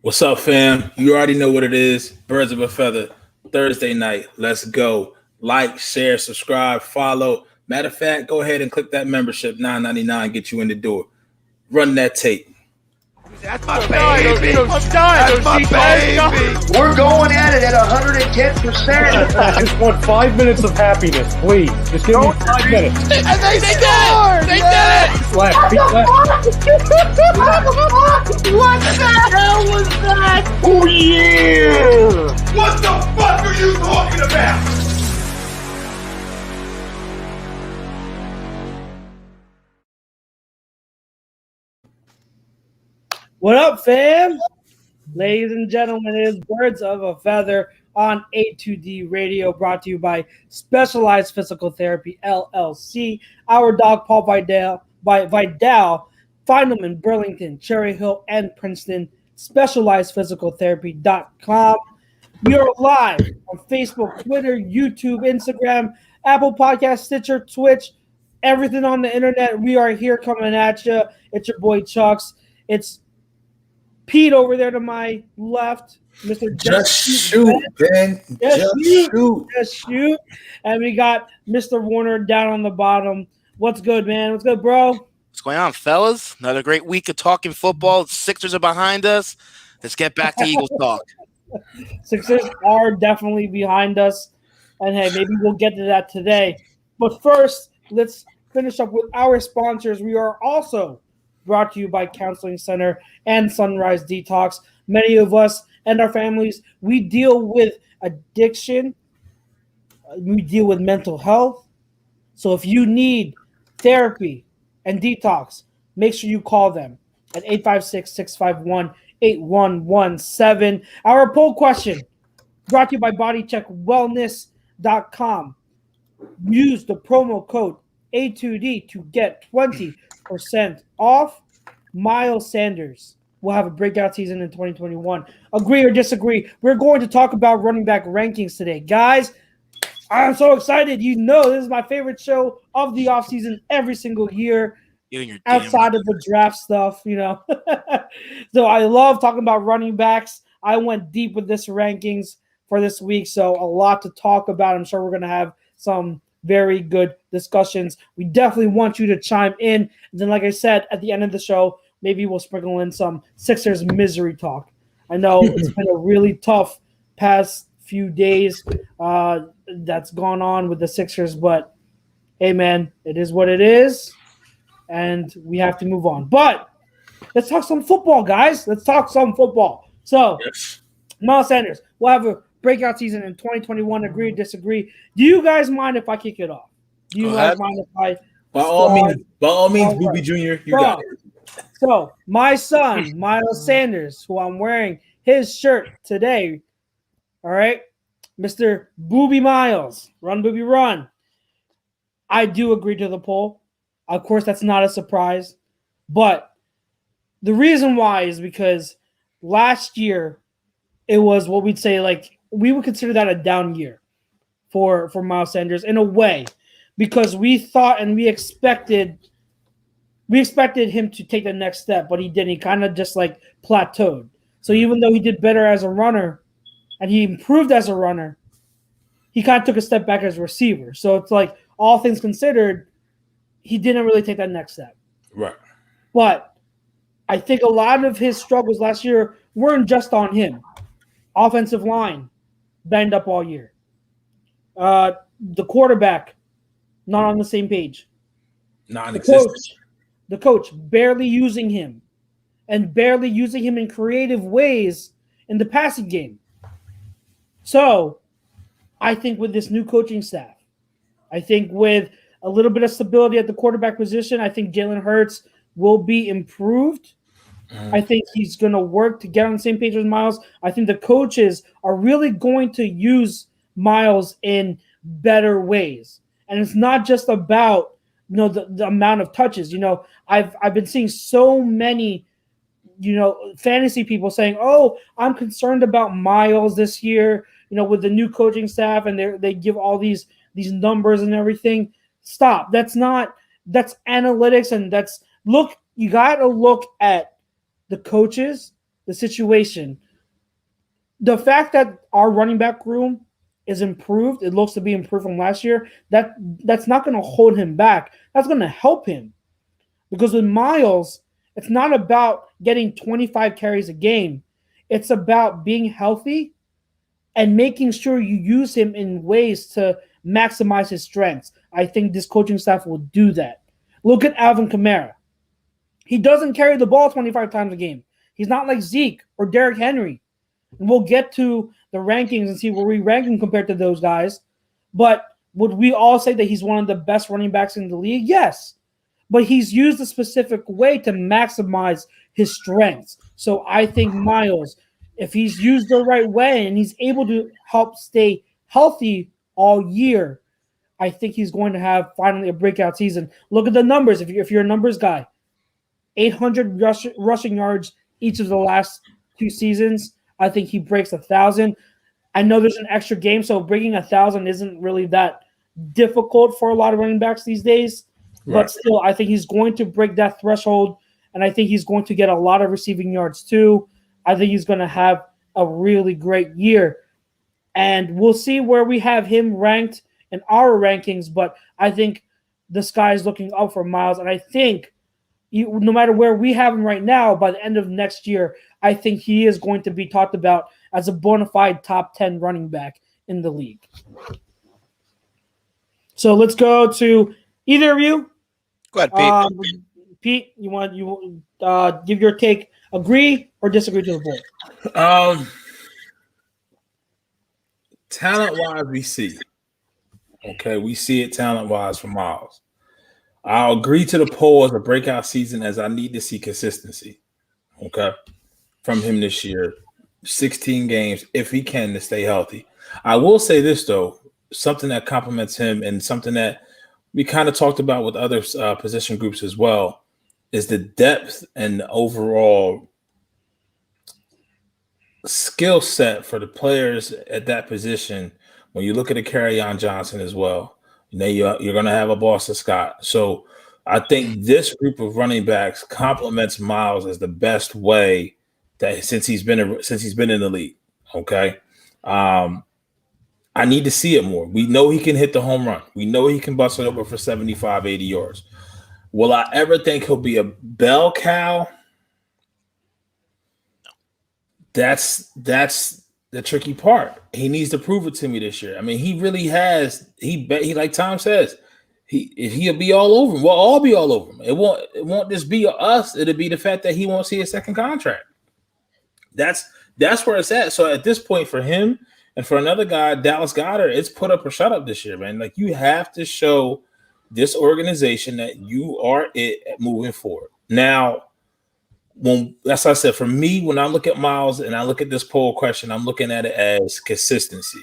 What's up, fam? You already know what it is. Birds of a Feather, Thursday night. Let's go. Like, share, subscribe, follow. Matter of fact, go ahead and click that membership, $9.99, get you in the door. Run that tape. That's my baby. That's my baby. We're going at it at 110%. I just want 5 minutes of happiness, please. Just give me 5 minutes. And they scored. They did it. Left, feet left. What the hell was that? Oh, yeah! What the fuck are you talking about? What up, fam? Ladies and gentlemen, it is Birds of a Feather on A2D Radio, brought to you by Specialized Physical Therapy, LLC. Our dog, Paul Vidal. Find them in Burlington, Cherry Hill, and Princeton. SpecializedPhysicalTherapy.com. We are live on Facebook, Twitter, YouTube, Instagram, Apple Podcasts, Stitcher, Twitch, everything on the internet. We are here coming at you. It's your boy Chucks. It's Pete over there to my left, Mr. Just shoot, Ben. Just shoot. Just shoot. And we got Mr. Warner down on the bottom. What's good, man? What's good, bro? What's going on, fellas? Another great week of talking football. Sixers are behind us. Let's get back to Eagles talk. Sixers are definitely behind us. And, hey, maybe we'll get to that today. But first, let's finish up with our sponsors. We are also brought to you by Counseling Center and Sunrise Detox. Many of us and our families, we deal with addiction. We deal with mental health. So if you need therapy and detox, make sure you call them at 856-651-8117. Our poll question brought to you by BodyCheckWellness.com. Use the promo code A2D to get 20% off. Miles Sanders will have a breakout season in 2021. Agree or disagree? We're going to talk about running back rankings today. Guys, I'm so excited. You know this is my favorite show of the offseason every single year outside of the draft stuff, you know. So I love talking about running backs. I went deep with this rankings for this week, so a lot to talk about. I'm sure we're going to have some very good discussions. We definitely want you to chime in. And then, like I said, at the end of the show, maybe we'll sprinkle in some Sixers misery talk. I know it's been a really tough past few days that's gone on with the Sixers, but hey, man, it is what it is, and we have to move on. But let's talk some football, guys. Let's talk some football. So, Miles Sanders will have a breakout season in 2021. Agree or disagree? Do you guys mind if I kick it off? Do you guys mind if I? By all means, Booby Jr., you got it. So, my son, Miles Sanders, who I'm wearing his shirt today, all right, Mr. Booby Miles, run, Booby, run. I do agree to the poll. Of course, that's not a surprise. But the reason why is because last year it was what we'd say, like, we would consider that a down year for Miles Sanders in a way, because we thought and we expected him to take the next step, but he didn't. He kind of just like plateaued. So even though he did better as a runner and he improved as a runner, he kind of took a step back as a receiver. So it's like, all things considered, he didn't really take that next step. Right. But I think a lot of his struggles last year weren't just on him. Offensive line banged up all year. The quarterback not on the same page. Non-existent. The coach barely using him, and barely using him in creative ways in the passing game. So I think with this new coaching staff, I think with a little bit of stability at the quarterback position, I think Jalen Hurts will be improved. I think he's going to work to get on the same page with Miles. I think the coaches are really going to use Miles in better ways. And it's not just about, you know, the amount of touches. You know, I've been seeing so many, you know, fantasy people saying, "Oh, I'm concerned about Miles this year, you know, with the new coaching staff," and they give all these numbers and everything. Stop. That's analytics, and you got to look at the coaches the situation, the fact that our running back room is improved, it looks to be improved from last year, that's not going to hold him back. That's going to help him. Because with Miles, it's not about getting 25 carries a game. It's about being healthy and making sure you use him in ways to maximize his strengths. I think this coaching staff will do that. Look at Alvin Kamara. He doesn't carry the ball 25 times a game. He's not like Zeke or Derrick Henry. And we'll get to the rankings and see where we rank him compared to those guys. But would we all say that he's one of the best running backs in the league? Yes. But he's used a specific way to maximize his strengths. So I think Miles, if he's used the right way and he's able to help stay healthy all year, I think he's going to have finally a breakout season. Look at the numbers. If you're a numbers guy, 800 rushing yards each of the last 2 seasons. I think he breaks 1,000. I know there's an extra game, so breaking 1,000 isn't really that difficult for a lot of running backs these days. Right. But still, I think he's going to break that threshold, and I think he's going to get a lot of receiving yards too. I think he's going to have a really great year. And we'll see where we have him ranked in our rankings, but I think the sky is looking up for Miles, and I think no matter where we have him right now, by the end of next year, I think he is going to be talked about as a bona fide top 10 running back in the league. So let's go to either of you. Go ahead, Pete. Pete, you give your take, agree or disagree to the board? Talent-wise, we see. Okay, we see it talent-wise for Miles. I'll agree to the poll as a breakout season as I need to see consistency, okay, from him this year. 16 games, if he can, to stay healthy. I will say this, though, something that complements him and something that we kind of talked about with other position groups as well is the depth and the overall skill set for the players at that position. When you look at a Kerryon Johnson as well, you're going to have a Boston Scott. So I think this group of running backs complements Miles as the best way that since he's been in the league. Okay, I need to see it more. We know he can hit the home run. We know he can bust it over for 75, 80 yards. Will I ever think he'll be a bell cow? That's the tricky part. He needs to prove it to me this year. I mean, he really has. He like Tom says, he'll be all over him. We'll all be all over him. It won't just be us. It'll be the fact that he won't see a second contract. That's where it's at. So at this point for him and for another guy, Dallas Goedert, it's put up or shut up this year, man. Like you have to show this organization that you are it moving forward. Now, that's what I said. For me, when I look at Miles and I look at this poll question, I'm looking at it as consistency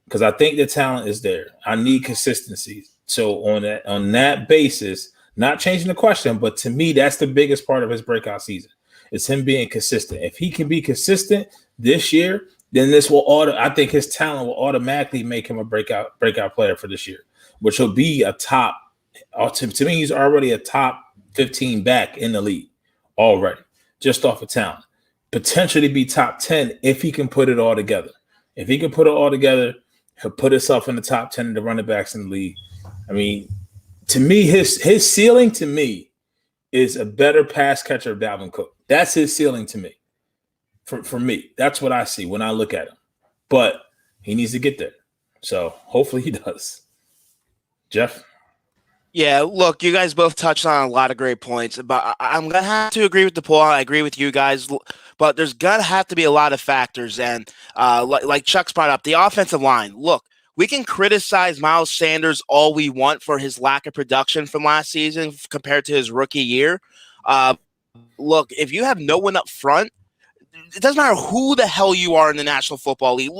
because I think the talent is there. I need consistency. So on that basis, not changing the question, but to me, that's the biggest part of his breakout season. It's him being consistent. If he can be consistent this year, then I think his talent will automatically make him a breakout player for this year, which will be a top. To me, he's already a top 15 back in the league already, just off of talent. Potentially be top 10 if he can put it all together. If he can put it all together, he'll put himself in the top 10 of the running backs in the league. I mean, to me, his ceiling to me is a better pass catcher of Dalvin Cook. That's his ceiling to me. For me, that's what I see when I look at him. But he needs to get there. So hopefully he does. Jeff? Yeah, look, you guys both touched on a lot of great points, but I'm going to have to agree with the poll. I agree with you guys, but there's going to have to be a lot of factors. And like Chuck's brought up, the offensive line. Look, we can criticize Miles Sanders all we want for his lack of production from last season compared to his rookie year. Look, if you have no one up front, it doesn't matter who the hell you are in the National Football League.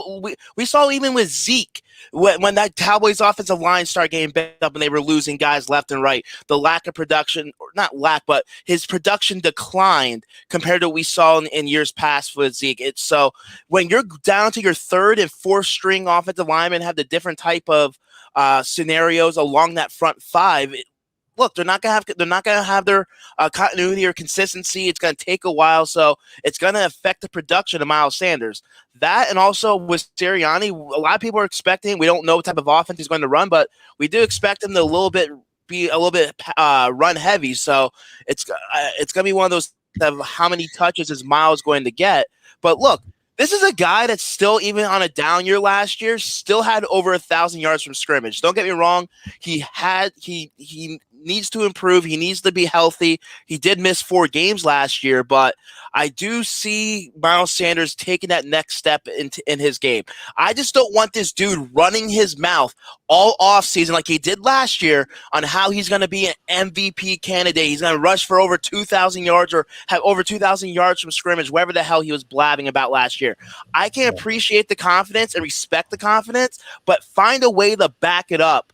We saw even with Zeke, when that Cowboys offensive line started getting backed up and they were losing guys left and right, the lack of production, or not lack, but his production declined compared to what we saw in years past with Zeke. So when you're down to your third and fourth string offensive linemen have the different type of scenarios along that front five, look, they're not gonna have their continuity or consistency. It's gonna take a while, so it's gonna affect the production of Miles Sanders. That, and also with Sirianni, a lot of people are expecting. We don't know what type of offense he's going to run, but we do expect him to be a little bit run heavy. So it's gonna be one of those of how many touches is Miles going to get. But look, this is a guy that's still, even on a down year last year, still had over 1,000 yards from scrimmage. Don't get me wrong. He needs to improve. He needs to be healthy. He did miss 4 games last year, but I do see Miles Sanders taking that next step in his game. I just don't want this dude running his mouth all offseason like he did last year on how he's going to be an MVP candidate. He's going to rush for over 2,000 yards or have over 2,000 yards from scrimmage, whatever the hell he was blabbing about last year. I can appreciate the confidence and respect the confidence, but find a way to back it up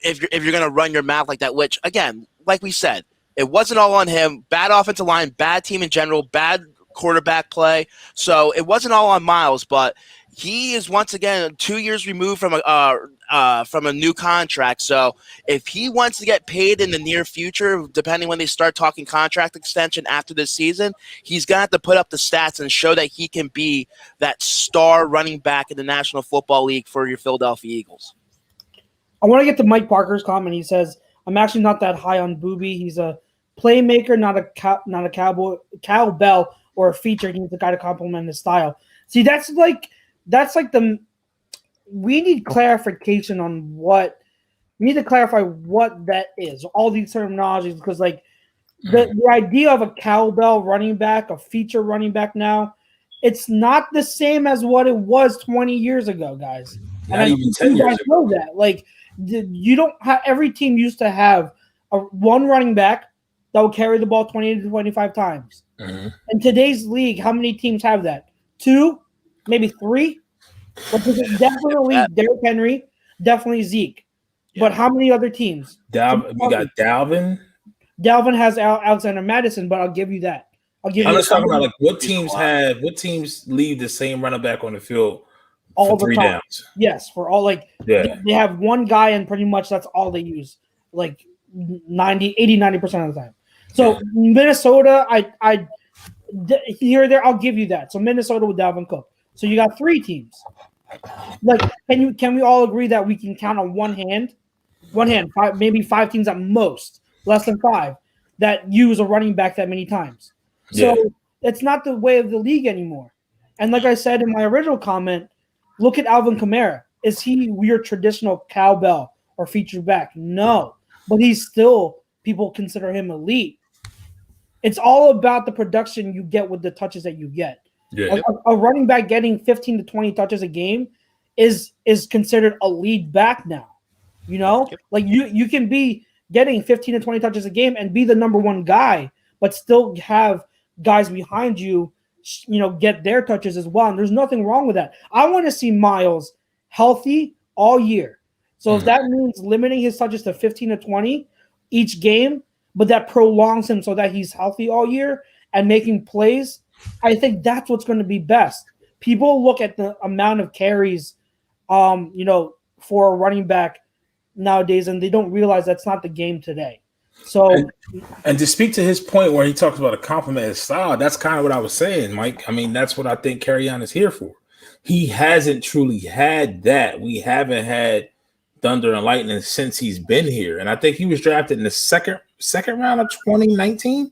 if you're going to run your mouth like that, which, again, like we said, it wasn't all on him. Bad offensive line, bad team in general, bad quarterback play. So it wasn't all on Miles, but he is once again 2 years removed from a new contract. So if he wants to get paid in the near future, depending when they start talking contract extension after this season, he's going to have to put up the stats and show that he can be that star running back in the National Football League for your Philadelphia Eagles. I want to get to Mike Parker's comment. He says, "I'm actually not that high on Booby. He's a playmaker, not a cowbell or a feature. He needs a guy to complement his style." See, that's like we need clarification on what we need to clarify what that is. All these terminologies, because like the idea of a cowbell running back, a feature running back now, it's not the same as what it was 20 years ago, guys. Not and even 10 years ago. Know that. Like you don't have every team used to have one running back that will carry the ball 20 to 25 times. Mm-hmm. In today's league, how many teams have that? 2, maybe 3. But definitely Derrick Henry, definitely Zeke. Yeah. But how many other teams? We got Dalvin. Dalvin has Alexander Madison, but I'll give you that. I'm just talking about like what teams leave the same running back on the field all for 3 downs. Yes, for all they have one guy and pretty much that's all they use. Like 90% of the time. So Minnesota, I here there, I'll give you that. So Minnesota with Dalvin Cook. So you got 3 teams. Like, can we all agree that we can count on one hand, 5, maybe 5 teams at most, less than 5, that use a running back that many times. So it's not the way of the league anymore. And like I said in my original comment, look at Alvin Kamara. Is he your traditional cowbell or featured back? No, but he's still, people consider him elite. It's all about the production you get with the touches that you get. Yeah. A running back getting 15 to 20 touches a game is considered a lead back now. You know, like you can be getting 15 to 20 touches a game and be the number 1 guy, but still have guys behind you, get their touches as well. And there's nothing wrong with that. I want to see Miles healthy all year. So if that means limiting his touches to 15 to 20 each game, but that prolongs him so that he's healthy all year and making plays, I think that's what's going to be best. People look at the amount of carries, for a running back nowadays, and they don't realize that's not the game today. So, and to speak to his point where he talks about a complimented style, that's kind of what I was saying, Mike. I mean, that's what I think Kerryon is here for. He hasn't truly had that. We haven't had thunder and lightning since he's been here, and I think he was drafted in the second round of 2019.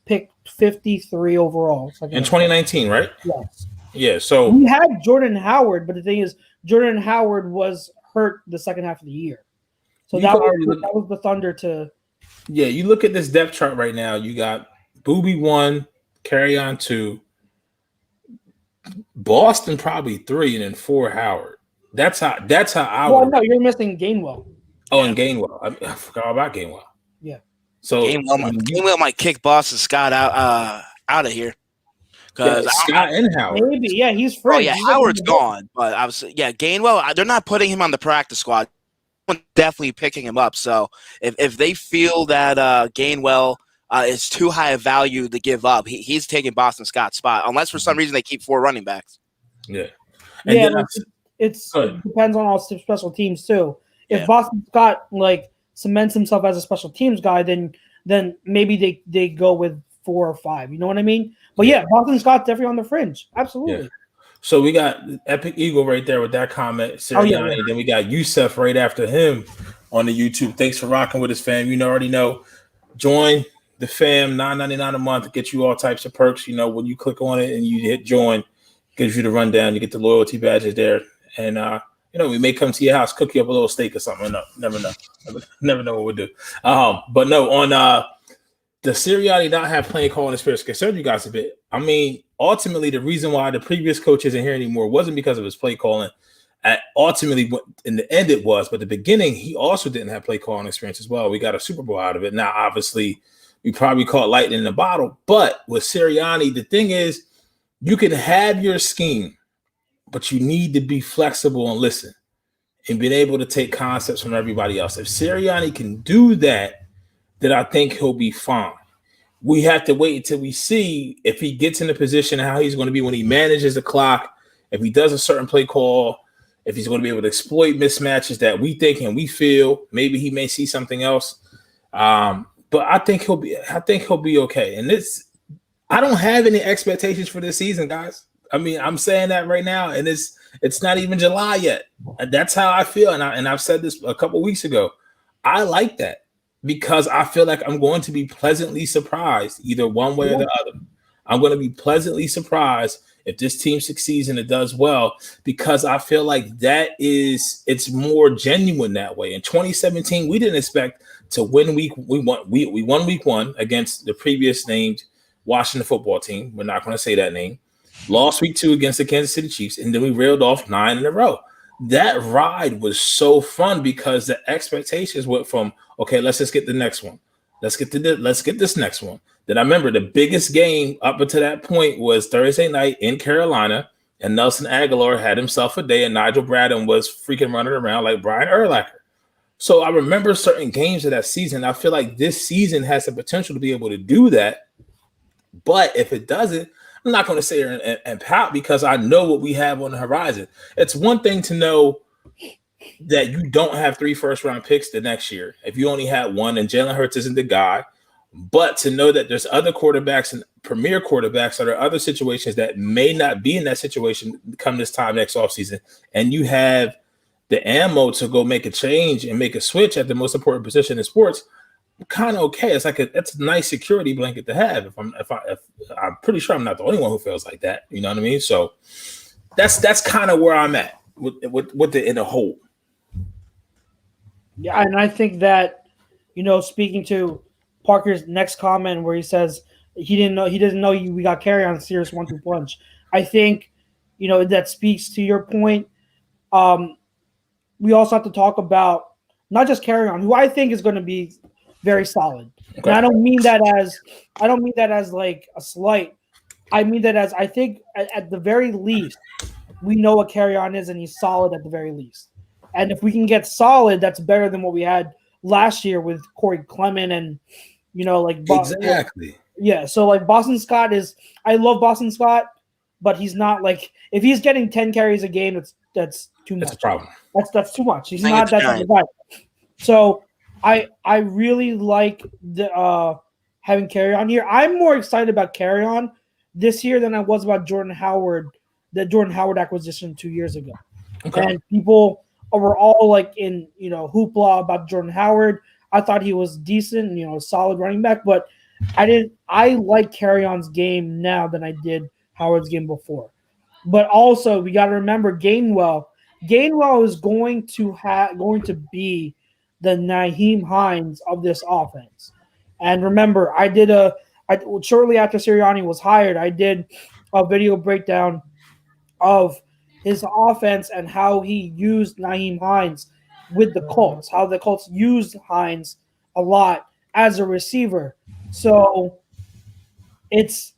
Pick 53 overall. In 2019, right? Yes. Yeah, so we had Jordan Howard, but the thing is, Jordan Howard was hurt the second half of the year. So that was the thunder to... Yeah, you look at this depth chart right now, you got Booby 1, Kerryon 2, Boston probably 3, and then 4 Howard. That's how I would... Well, no, you're missing Gainwell. Oh, and Gainwell. I forgot about Gainwell. Yeah. So Gainwell might kick Boston Scott out of here. Because Scott and Howard. Maybe, yeah, he's free. Oh yeah, Howard's gone, but obviously, Gainwell. They're not putting him on the practice squad. Definitely picking him up. So if they feel that Gainwell is too high a value to give up, he's taking Boston Scott's spot. Unless for some reason they keep 4 running backs. Yeah, and it depends on all special teams too. If Boston Scott cements himself as a special teams guy, then maybe they go with 4 or 5. You know what I mean? But yeah, Boston Scott's definitely on the fringe. Absolutely. Yeah. So we got Epic Eagle right there with that comment. Sirianni. Then we got Yusef right after him on the YouTube. Thanks for rocking with us, fam. You already know. Join the fam, $9.99 a month to get you all types of perks. You know, when you click on it and you hit join, gives you the rundown. You get the loyalty badges there, and you know, we may come to your house, cook you up a little steak or something. No, never know. Never know what we'll do. But no, on the Sirianni not have playing calling experience concerned you guys a bit. I mean, ultimately, the reason why the previous coach isn't here anymore wasn't because of his play calling. Ultimately, in the end, it was. But the beginning, he also didn't have play calling experience as well. We got a Super Bowl out of it. Now, obviously, we probably caught lightning in a bottle. But with Sirianni, the thing is, you can have your scheme, but you need to be flexible and listen and being able to take concepts from everybody else. If Sirianni can do that, then I think he'll be fine. We have to wait until we see if he gets in the position how he's going to be when he manages the clock, if he does a certain play call, if he's going to be able to exploit mismatches that we think and we feel. Maybe he may see something else. But I think he'll be okay. And I don't have any expectations for this season, guys. I mean, I'm saying that right now, and it's not even July yet. That's how I feel, and I've said this a couple weeks ago. I like that because I feel like I'm going to be pleasantly surprised either one way or the other. I'm going to be pleasantly surprised if this team succeeds and it does well, because I feel like it's more genuine that way. In 2017, we didn't expect to win we won week 1 against the previous named Washington football team. We're not going to say that name. Lost week 2 against the Kansas City Chiefs, and then we reeled off 9 in a row. That ride was so fun because the expectations went from, okay, let's just get the next one. Let's get this next one. Then I remember the biggest game up until that point was Thursday night in Carolina, and Nelson Aguilar had himself a day, and Nigel Bradham was freaking running around like Brian Urlacher. So I remember certain games of that season. I feel like this season has the potential to be able to do that. But if it doesn't, I'm not going to sit here and pout because I know what we have on the horizon. It's one thing to know that you don't have 3 first-round picks the next year. If you only had 1 and Jalen Hurts isn't the guy, but to know that there's other quarterbacks and premier quarterbacks that are other situations that may not be in that situation come this time next offseason, and you have the ammo to go make a change and make a switch at the most important position in sports, kind of okay. It's like it's a nice security blanket to have. If I'm pretty sure I'm not the only one who feels like that. You know what I mean? So that's kind of where I'm at with the in the whole. Yeah, and I think that, you know, speaking to Parker's next comment where he says he doesn't know we got carry on serious 1-2 punch. I think, you know, that speaks to your point. We also have to talk about not just carry on, who I think is going to be very solid. Okay. And I don't mean that as like a slight. I mean that as I think at the very least we know what carry on is, and he's solid at the very least. And if we can get solid, that's better than what we had last year with Corey Clement and, you know, like exactly. Yeah, so like Boston Scott I love Boston Scott, but he's not like, if he's getting 10 carries a game, that's too much. That's a problem. That's too much. He's not that type of guy. So I really like the having carry on here. I'm more excited about carry on this year than I was about the Jordan Howard acquisition 2 years ago. Okay. And people were all like in, you know, hoopla about Jordan Howard. I thought he was decent, you know, a solid running back, but I like carry on's game now than I did Howard's game before. But also we got to remember Gainwell is going to be the Nyheim Hines of this offense. And remember, shortly after Sirianni was hired, I did a video breakdown of his offense and how he used Nyheim Hines with the Colts, how the Colts used Hines a lot as a receiver. So it's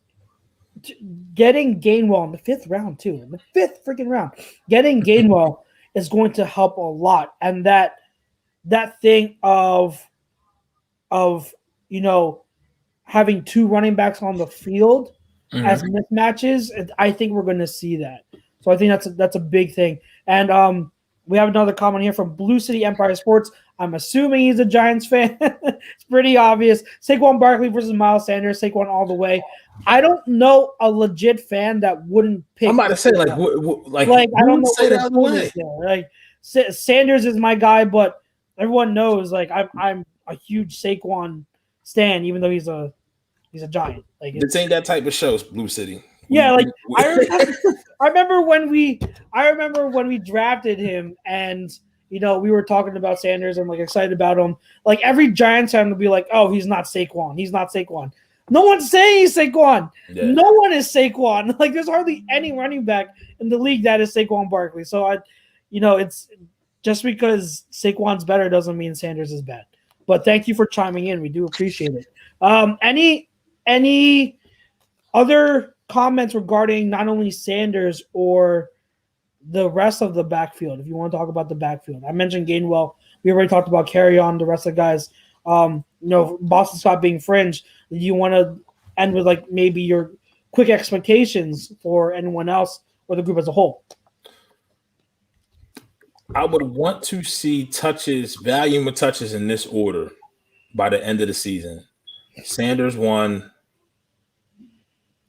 getting Gainwell in the 5th round too, in the 5th freaking round. Getting Gainwell is going to help a lot. And that thing of you know, having 2 running backs on the field as mismatches, I think we're going to see that. So I think that's a big thing. And We have another comment here from Blue City Empire Sports. I'm assuming he's a Giants fan. It's pretty obvious. Saquon Barkley versus Miles Sanders. Saquon all the way. I don't know a legit fan that wouldn't pick. I'm about to say, like I don't know say what that the way. is there. Like Sanders is my guy, but everyone knows like I'm a huge Saquon stan, even though he's a Giant. Like This ain't that type of show, Blue City. Yeah, like I remember when we drafted him, and we were talking about Sanders and like excited about him. Like every Giants fan would be like, "Oh, he's not Saquon. He's not Saquon." No one's saying he's Saquon. Yeah. No one is Saquon. Like there's hardly any running back in the league that is Saquon Barkley. So it's just because Saquon's better doesn't mean Sanders is bad. But thank you for chiming in. We do appreciate it. Any other comments regarding not only Sanders or the rest of the backfield? If you want to talk about the backfield, I mentioned Gainwell. We already talked about carry on the rest of the guys. Boston Scott being fringe. Do you want to end with like maybe your quick expectations for anyone else or the group as a whole? I would want to see volume of touches in this order by the end of the season. Sanders 1,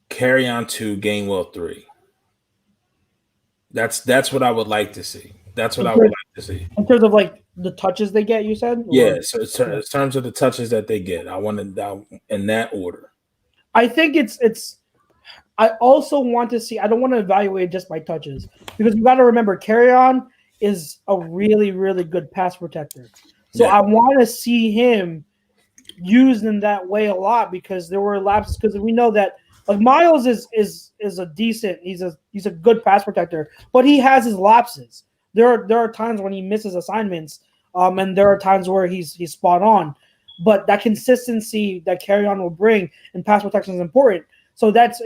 carry on 2, Gainwell 3. That's what I would like to see. That's what I would like to see. In terms of like the touches they get, you said? Yeah, so in terms of the touches that they get, I want to in that order. I think it's I also want to see, I don't want to evaluate just by touches because you got to remember Carry-On is a really, really good pass protector. So I want to see him used in that way a lot because there were lapses because we know that like Miles is a decent, he's a good pass protector, but he has his lapses. There are times when he misses assignments, and there are times where he's spot on. But that consistency that Carry-On will bring in pass protection is important. So that's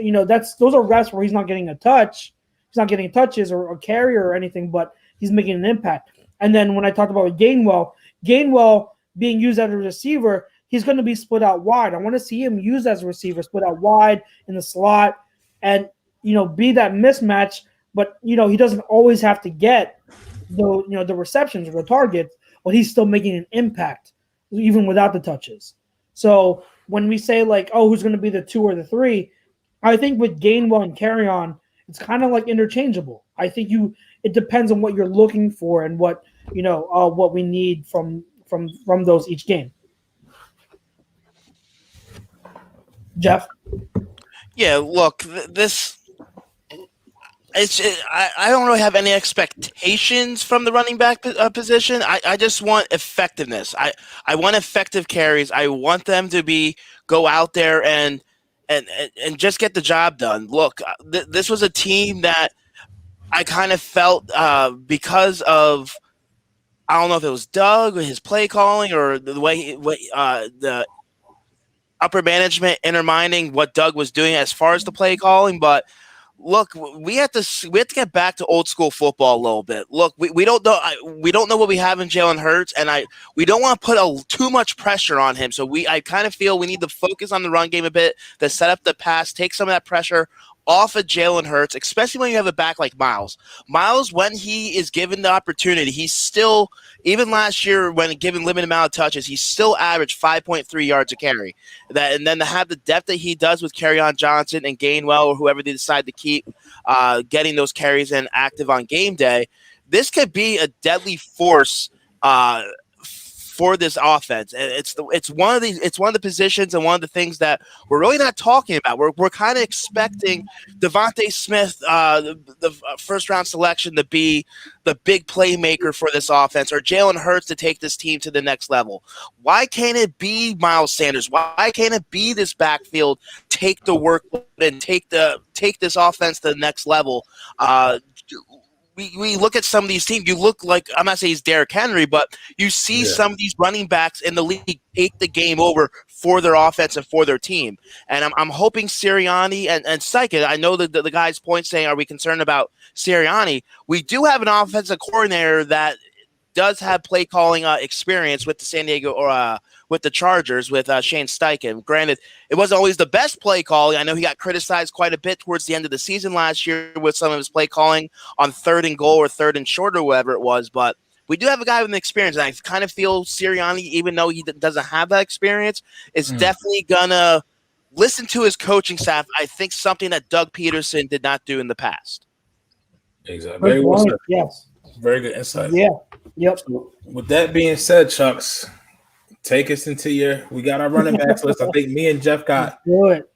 those are reps where he's not getting a touch, he's not getting touches or carry or anything, but he's making an impact. And then when I talked about Gainwell being used as a receiver, he's going to be split out wide. I want to see him used as a receiver, split out wide in the slot, and be that mismatch. But he doesn't always have to get the receptions or the targets, but he's still making an impact even without the touches. So when we say like, oh, who's going to be the 2 or the 3, I think with Gainwell and Carry-On, it's kind of like interchangeable. I think it depends on what you're looking for and what what we need from those each game. Jeff? Yeah, look, I don't really have any expectations from the running back position. I just want effectiveness. I want effective carries. I want them to go out there and just get the job done. Look, this was a team that I kind of felt because of, I don't know if it was Doug or his play calling or the way the upper management intermining what Doug was doing as far as the play calling, but look, we have to get back to old school football a little bit. Look, we don't know what we have in Jalen Hurts, and we don't want to put too much pressure on him. So I kind of feel we need to focus on the run game a bit, to set up the pass, take some of that pressure off of Jalen Hurts, especially when you have a back like Miles. Miles, when he is given the opportunity, he's still, even last year when given limited amount of touches, he still averaged 5.3 yards a carry. And then to have the depth that he does with Kerryon Johnson and Gainwell or whoever they decide to keep getting those carries and active on game day, this could be a deadly force for this offense. It's one of the positions and one of the things that we're really not talking about. We're kind of expecting Devontae Smith, the first round selection, to be the big playmaker for this offense, or Jalen Hurts to take this team to the next level. Why can't it be Miles Sanders? Why can't it be this backfield take the workload and take this offense to the next level? We look at some of these teams, you look like, I'm not saying he's Derrick Henry, but you see some of these running backs in the league take the game over for their offense and for their team. And I'm hoping Sirianni and Saikin, I know that the guy's point saying, are we concerned about Sirianni? We do have an offensive coordinator that does have play calling experience with the with the Chargers with Shane Steichen. Granted, it wasn't always the best play calling. I know he got criticized quite a bit towards the end of the season last year with some of his play calling on 3rd and goal or 3rd and short or whatever it was, but we do have a guy with an experience, and I kind of feel Sirianni, even though he doesn't have that experience, is definitely going to listen to his coaching staff. I think something that Doug Peterson did not do in the past. Exactly. Very well said. Yes. Very good insight. Yeah. Yep. So with that being said, Chucks, take us into we got our running backs list. I think me and Jeff got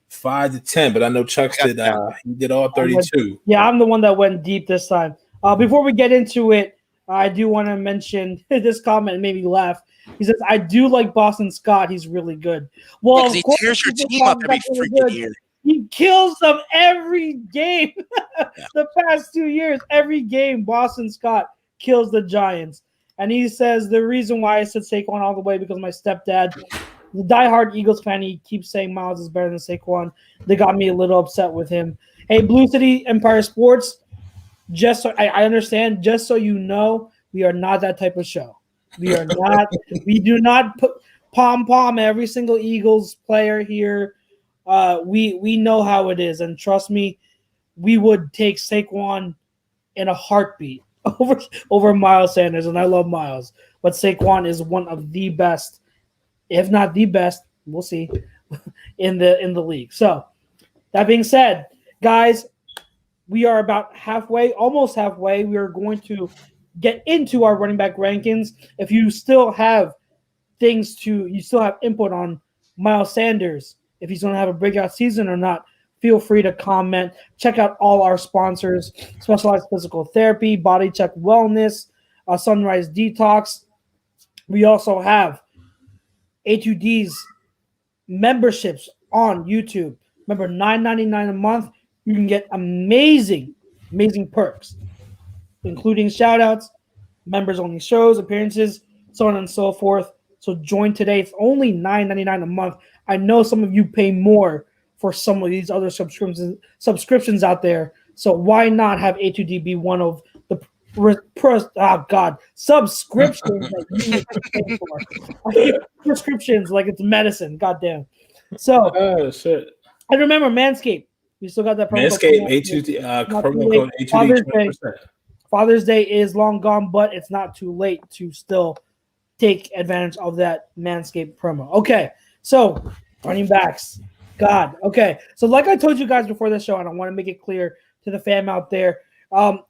5 to 10, but I know Chucks did he did all 32. I'm the one that went deep this time. Before we get into it, I do want to mention this comment made me laugh. He says, I do like Boston Scott. He's really good. Well, he tears your team up every freaking year. He kills them every game. The past 2 years, every game, Boston Scott kills the Giants. And he says, the reason why I said Saquon all the way because my stepdad, the diehard Eagles fan, he keeps saying Miles is better than Saquon. They got me a little upset with him. Hey, Blue City Empire Sports, just so I understand, just so you know, we are not that type of show. We are not. We do not put pom every single Eagles player here. We know how it is, and trust me, we would take Saquon in a heartbeat over Miles Sanders, and I love Miles, but Saquon is one of the best, if not the best, we'll see, in the league. So that being said, guys, we are about halfway, almost halfway. We are going to get into our running back rankings. If you still have you still have input on Miles Sanders, if he's going to have a breakout season or not, feel free to comment. Check out all our sponsors: Specialized Physical Therapy, Body Check Wellness, Sunrise Detox. We also have A2D's memberships on YouTube. Remember, $9.99 a month. You can get amazing perks, including shout-outs, members-only shows, appearances, so on and so forth. So join today. It's only $9.99 a month. I know some of you pay more for some of these other subscriptions out there. So why not have A2D be one of the subscriptions that you need to pay for? I keep prescriptions like it's medicine. Goddamn. So, shit. And remember, Manscaped. We still got that promo Manscaped, promo code A2D, Father's Day is long gone, but it's not too late to still take advantage of that Manscaped promo. Okay, so running backs. God. Okay, so like I told you guys before the show, and I want to make it clear to the fam out there,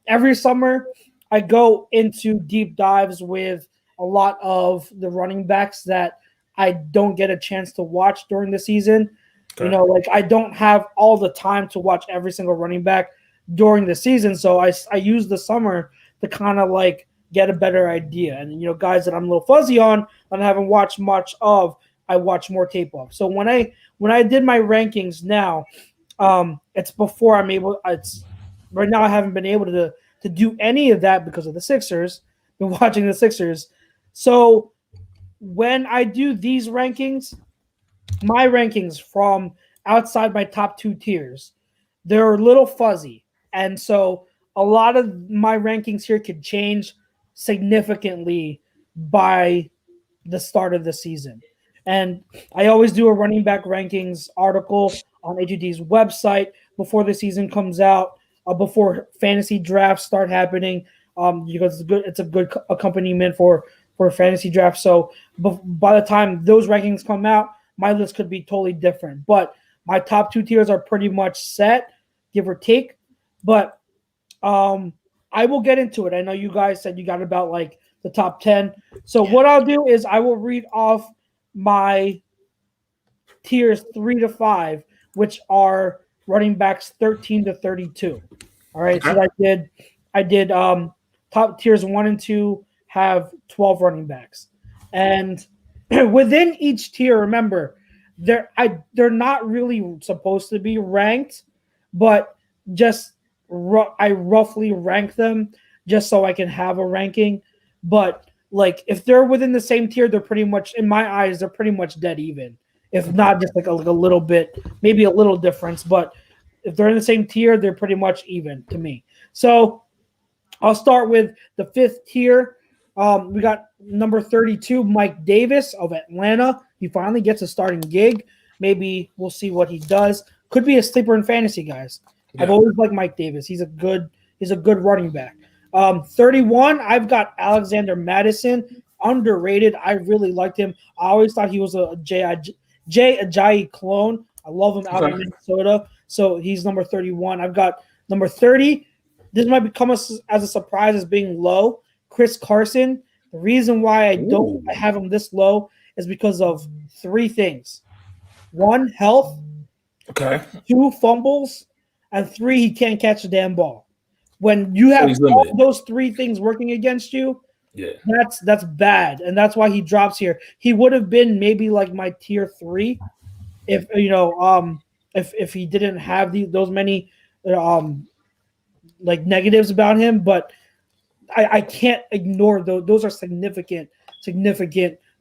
every summer I go into deep dives with a lot of the running backs that I don't get a chance to watch during the season. Okay. You know, like I don't have all the time to watch every single running back during the season. So I use the summer to kind of like get a better idea. And, you know, guys that I'm a little fuzzy on and I haven't watched much of, I watch more tape of. So when I did my rankings now, it's before right now I haven't been able to do any of that because of the Sixers. Been watching the Sixers. So when I do these rankings, my rankings from outside my top 2 tiers, they're a little fuzzy. And so a lot of my rankings here could change significantly by the start of the season. And I always do a running back rankings article on A2D's website before the season comes out, before fantasy drafts start happening, because it's a good accompaniment for fantasy drafts. So by the time those rankings come out, my list could be totally different. But my top 2 tiers are pretty much set, give or take. But I will get into it. I know you guys said you got about like the top 10. So what I'll do is I will read off my tiers 3 to 5, which are running backs 13 to 32. All right. So I did top tiers 1 and 2 have 12 running backs. And within each tier, remember, they're not really supposed to be ranked, but just I roughly rank them just so I can have a ranking. But like if they're within the same tier, they're pretty much, in my eyes, they're pretty much dead even. If not just like a little bit, maybe a little difference. But if they're in the same tier, they're pretty much even to me. So I'll start with the 5th tier. We got number 32, Mike Davis of Atlanta. He finally gets a starting gig. Maybe we'll see what he does. Could be a sleeper in fantasy, guys. Yeah. I've always liked Mike Davis. He's a good running back. 31, I've got Alexander Madison. Underrated. I really liked him. I always thought he was a Jay Ajayi clone. I love him out in Minnesota. So he's number 31. I've got number 30. This might come as a surprise as being low. Chris Carson. The reason why I have him this low is because of 3 things. 1, health. Okay. 2, fumbles. And 3, he can't catch a damn ball. When you have all those 3 things working against you, that's bad. And that's why he drops here. He would have been maybe like my tier 3 if if he didn't have those many like negatives about him, but I can't ignore those. Those are significant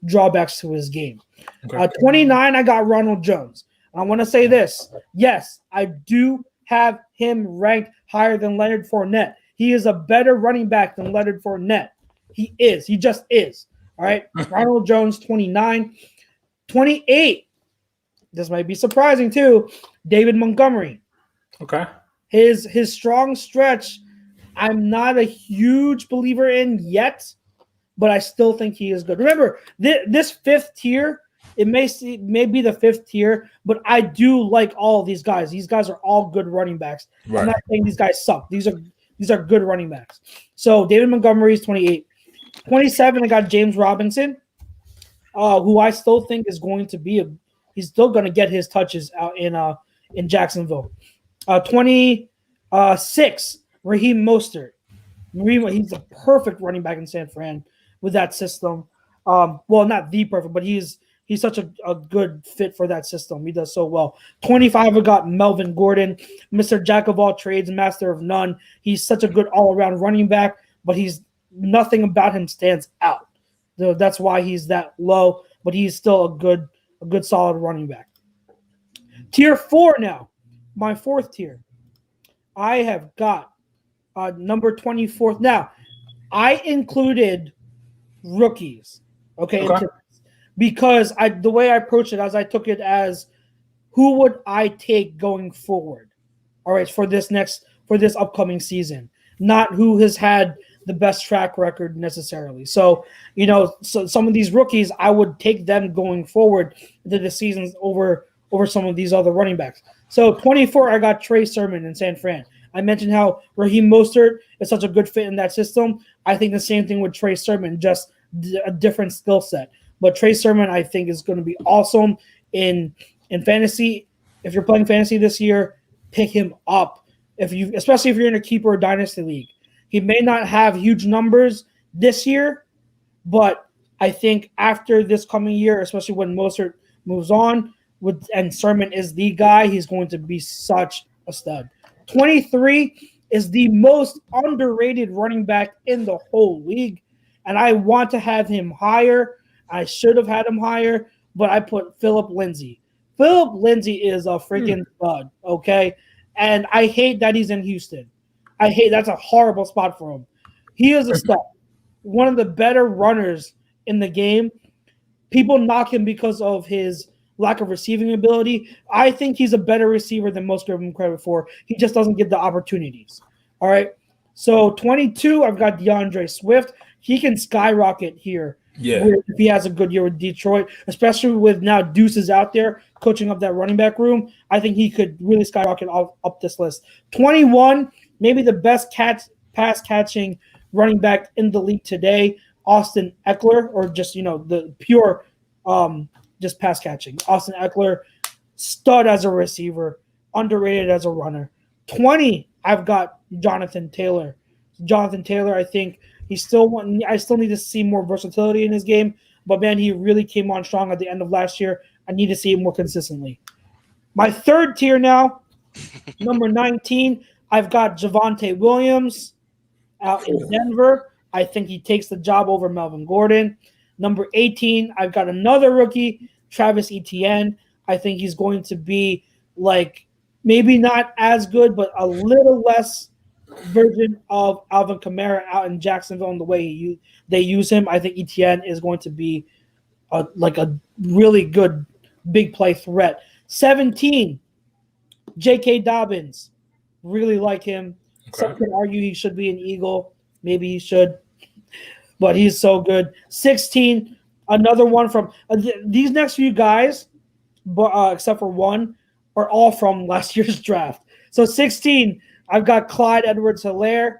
drawbacks to his game. Okay. 29, I got Ronald Jones. I want to say this. Yes, I do have him ranked higher than Leonard Fournette. He is a better running back than Leonard Fournette. He is. He just is. All right. Ronald Jones, 29. 28. This might be surprising too. David Montgomery. Okay. His strong stretch, I'm not a huge believer in yet, but I still think he is good. Remember, this 5th tier, it may be the 5th tier, but I do like all of these guys. These guys are all good running backs. Right. I'm not saying these guys suck. These are good running backs. So David Montgomery is 28. 27, I got James Robinson, who I still think is going to be he's still going to get his touches out in Jacksonville. 26, Raheem Mostert. He's a perfect running back in San Fran with that system. Well, not the perfect, but he's such a good fit for that system. He does so well. 25, we got Melvin Gordon, Mr. Jack of all trades, master of none. He's such a good all-around running back, but nothing about him stands out. That's why he's that low, but he's still a good solid running back. Tier 4 now, my 4th tier. I have got number 24th. Now, I included rookies, okay. Because the way I approached it, as I took it as who would I take going forward, all right, for this upcoming season, not who has had the best track record necessarily. So, so some of these rookies, I would take them going forward into the seasons over some of these other running backs. So 24, I got Trey Sermon in San Fran. I mentioned how Raheem Mostert is such a good fit in that system. I think the same thing with Trey Sermon, just a different skill set. But Trey Sermon, I think, is going to be awesome in fantasy. If you're playing fantasy this year, pick him up. Especially if you're in a keeper or dynasty league. He may not have huge numbers this year, but I think after this coming year, especially when Mostert moves on, and Sermon is the guy, he's going to be such a stud. 23 is the most underrated running back in the whole league, and I want to have him higher. I should have had him higher, but I put Philip Lindsay. Philip Lindsay is a freaking stud, okay? And I hate that he's in Houston. That's a horrible spot for him. He is a stud. One of the better runners in the game. People knock him because of his lack of receiving ability. I think he's a better receiver than most give him credit for. He just doesn't get the opportunities. All right. So 22, I've got DeAndre Swift. He can skyrocket here. Yeah. If he has a good year with Detroit, especially with now Deuces out there coaching up that running back room, I think he could really skyrocket up this list. 21, maybe the best pass catching running back in the league today, Austin Eckler, or just, the pure just pass catching. Austin Eckler, stud as a receiver, underrated as a runner. 20, I've got Jonathan Taylor. I think I still need to see more versatility in his game, but man, he really came on strong at the end of last year. I need to see it more consistently. My 3rd tier now, number 19, I've got Javonte Williams out in Denver. I think he takes the job over Melvin Gordon. Number 18, I've got another rookie, Travis Etienne. I think he's going to be maybe not as good, but a little less version of Alvin Kamara out in Jacksonville and the way they use him, I think Etienne is going to be a really good big play threat. 17, J.K. Dobbins. Really like him. Okay. Some can argue he should be an Eagle. Maybe he should. But he's so good. 16, another one from these next few guys, except for one, are all from last year's draft. So 16, I've got Clyde Edwards-Helaire,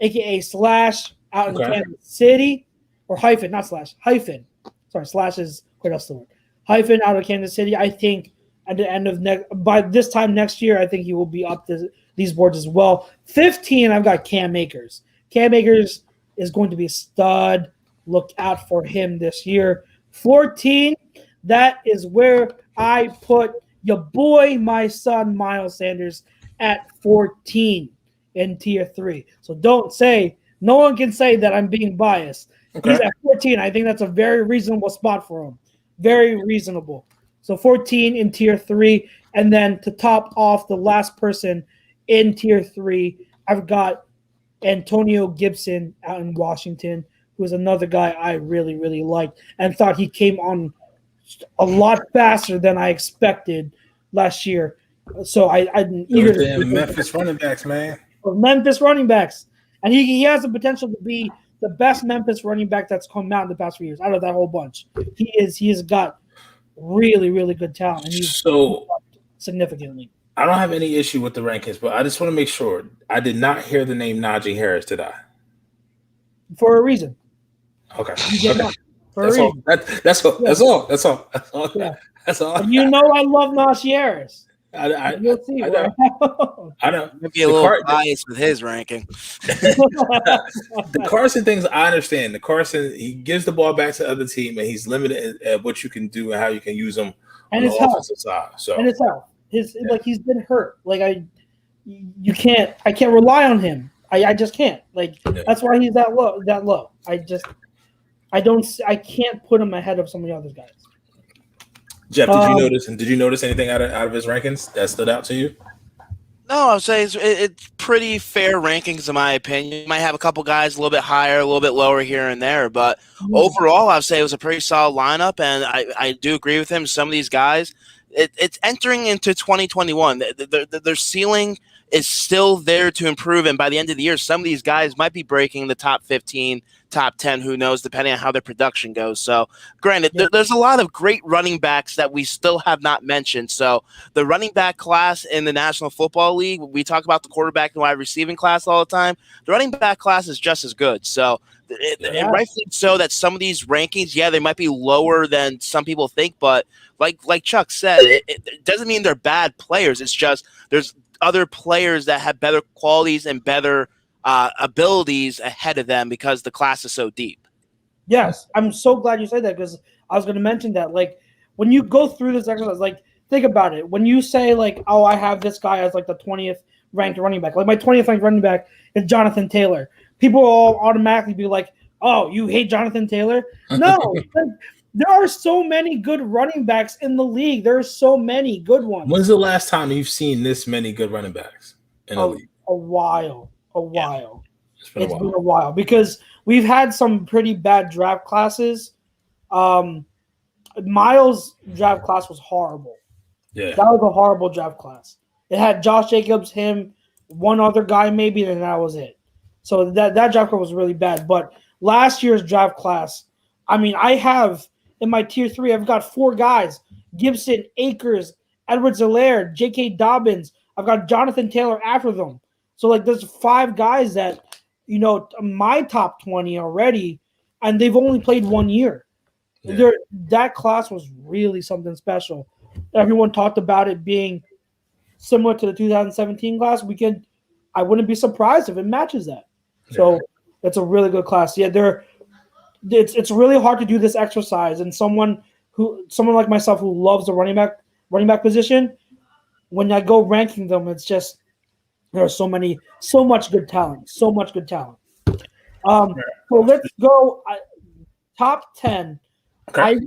a.k.a. Slash, out in Kansas City. Or hyphen, not Slash. Hyphen. Sorry, Slash is quite else the word. Hyphen out of Kansas City. I think at the end of by this time next year, I think he will be up to these boards as well. 15, I've got Cam Akers. Cam Akers is going to be a stud. Look out for him this year. 14, that is where I put your boy, my son, Miles Sanders, at 14 in tier 3. So no one can say that I'm being biased. Okay. He's at 14. I think that's a very reasonable spot for him. Very reasonable. So 14 in tier 3. And then to top off the last person in tier 3, I've got Antonio Gibson out in Washington, who is another guy I really, really liked and thought he came on a lot faster than I expected last year. So I'm eager to Memphis running backs, man. Memphis running backs. And he has the potential to be the best Memphis running back that's come out in the past few years out of that whole bunch. He has got really, really good talent. And he's significantly. I don't have any issue with the rankings, but I just want to make sure I did not hear the name Najee Harris, did I? For a reason. Okay. That's all. That's all. Yeah. That's all. And you know I love Najee Harris. You'll see. I know. Maybe a little biased with his ranking. The Carson things, I understand. The Carson, he gives the ball back to the other team, and he's limited at what you can do and how you can use them on the offensive side. So and his health. Like he's been hurt. Like I can't rely on him. I just can't. That's why he's that low. I can't put him ahead of some of the other guys. Jeff, did you notice anything out of his rankings that stood out to you? No, I would say it's pretty fair rankings in my opinion. You might have a couple guys a little bit higher, a little bit lower here and there, but overall, I'd say it was a pretty solid lineup, and I do agree with him. Some of these guys, it's entering into 2021. Their ceiling is still there to improve, and by the end of the year, some of these guys might be breaking the top 15, top 10, who knows, depending on how their production goes. So, granted, there's a lot of great running backs that we still have not mentioned. So, the running back class in the National Football League, we talk about the quarterback and wide receiving class all the time. The running back class is just as good. So, and rightfully so that some of these rankings, they might be lower than some people think, but like Chuck said, it doesn't mean they're bad players. It's just there's other players that have better qualities and better abilities ahead of them because the class is so deep. Yes, I'm so glad you said that because I was going to mention that. Like when you go through this exercise, think about it. When you say I have this guy as the 20th ranked running back, my 20th ranked running back is Jonathan Taylor. People will all automatically be like, "Oh, you hate Jonathan Taylor?" No, there are so many good running backs in the league. There are so many good ones. When's the last time you've seen this many good running backs in the league? A while. Yeah. It's been a while because we've had some pretty bad draft classes. Miles' draft class was horrible. Yeah, that was a horrible draft class. It had Josh Jacobs, him, one other guy maybe, and that was it. So that draft class was really bad. But last year's draft class, I have in my tier 3, I've got 4 guys: Gibson, Akers, Edwards-Helaire, J.K. Dobbins. I've got Jonathan Taylor after them. So there's 5 guys that, my top 20 already, and they've only played 1 year. Yeah. That class was really something special. Everyone talked about it being similar to the 2017 class. I wouldn't be surprised if it matches that. Yeah. So it's a really good class. Yeah, it's really hard to do this exercise, and someone like myself who loves the running back position, when I go ranking them, it's just there are so much good talent. So let's go top 10. Okay.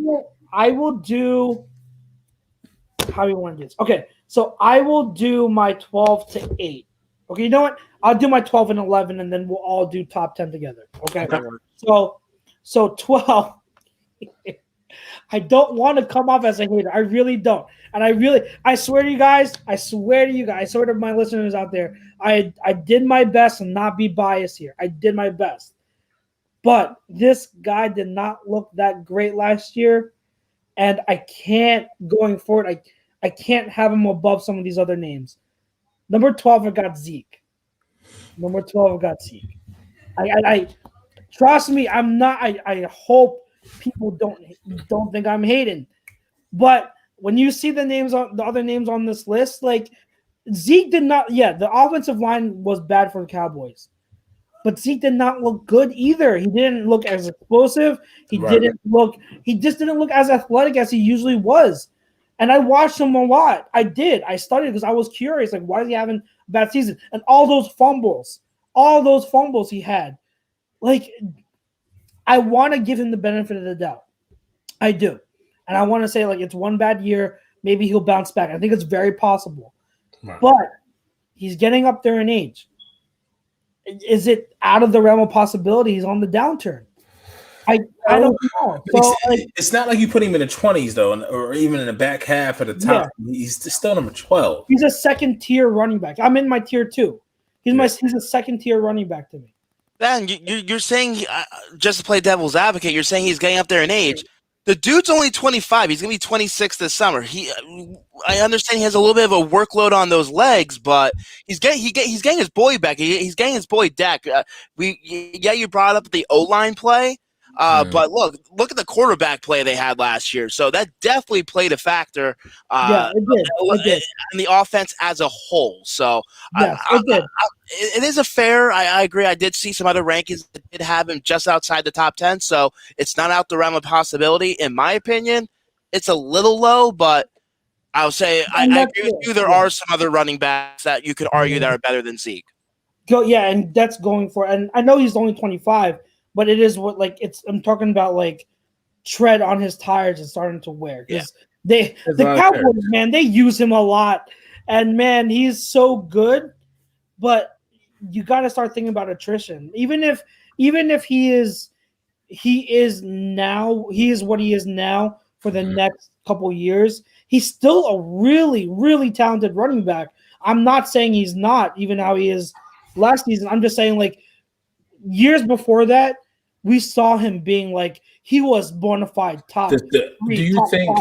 I will do how do you want to do this? Okay, so I will do my 12 to 8. Okay, you know what? I'll do my 12 and 11, and then we'll all do top 10 together. Okay. So 12. I don't want to come off as a hater. I really don't. And I swear to you guys, I swear to my listeners out there, I did my best to not be biased here. I did my best. But this guy did not look that great last year. And I can't, going forward, I can't have him above some of these other names. Number 12, I got Zeke. I trust me, I'm not. I hope people don't think I'm hating, but when you see the other names on this list, like Zeke did not. Yeah, the offensive line was bad for the Cowboys, but Zeke did not look good either. He didn't look as explosive. He just didn't look as athletic as he usually was. And I watched him a lot. I did. I studied because I was curious, like, why is he having a bad season? And all those fumbles he had, like, I want to give him the benefit of the doubt. I do. And I want to say, like, it's one bad year. Maybe he'll bounce back. I think it's very possible. Right. But he's getting up there in age. Is it out of the realm of possibility he's on the downturn? I don't know. So, it's not like you put him in the 20s, though, or even in the back half of the top. Yeah. He's still number 12. He's a second-tier running back. I'm in my tier 2. He's a second-tier running back to me. Ben, you're saying, just to play devil's advocate, you're saying he's getting up there in age. The dude's only 25. He's going to be 26 this summer. I understand he has a little bit of a workload on those legs, but he's getting his boy back. He's getting his boy Dak. You brought up the O-line play, but look at the quarterback play they had last year. So that definitely played a factor. It did. In the offense as a whole. So yes, it did. It is a fair. I agree. I did see some other rankings that did have him just outside the top 10, so it's not out the realm of possibility. In my opinion, it's a little low, but I'll say I agree with you. There are some other running backs that you could argue that are better than Zeke. And that's going for. And I know he's only 25, but it is what I'm talking about like tread on his tires and starting to wear because the Cowboys, man, they use him a lot, and man, he's so good, but you got to start thinking about attrition. Even if he is what he is now for the next couple of years, he's still a really, really talented running back. I'm not saying he's not, even how he is last season. I'm just saying, like, years before that, we saw him being like he was bona fide top. Do you think,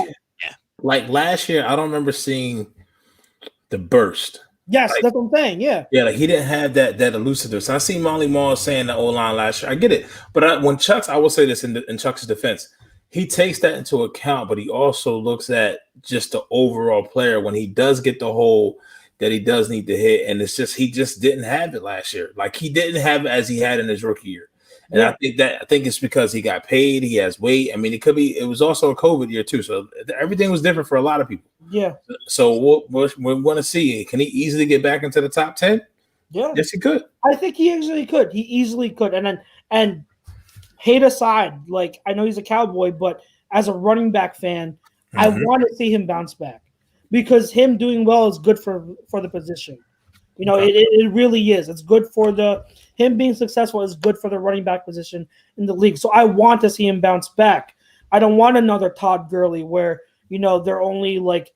like last year, I don't remember seeing the burst. Yes, that's what I'm saying. Yeah, like he didn't have that elusiveness. I see Molly Maul saying the O-line last year. I get it, but I will say this in Chuck's defense, he takes that into account, but he also looks at just the overall player when he does get the hole that he does need to hit, and it's just he just didn't have it last year. Like he didn't have it as he had in his rookie year. And I think it's because he got paid, he has weight. I mean, it was also a COVID year too. So everything was different for a lot of people. Yeah. So we want to see, can he easily get back into the top 10? Yeah. Yes, he could. I think he easily could. And hate aside, like I know he's a Cowboy, but as a running back fan, I want to see him bounce back because him doing well is good for the position. You know, it really is. It's good for him being successful is good for the running back position in the league. So I want to see him bounce back. I don't want another Todd Gurley where, you know, they're only like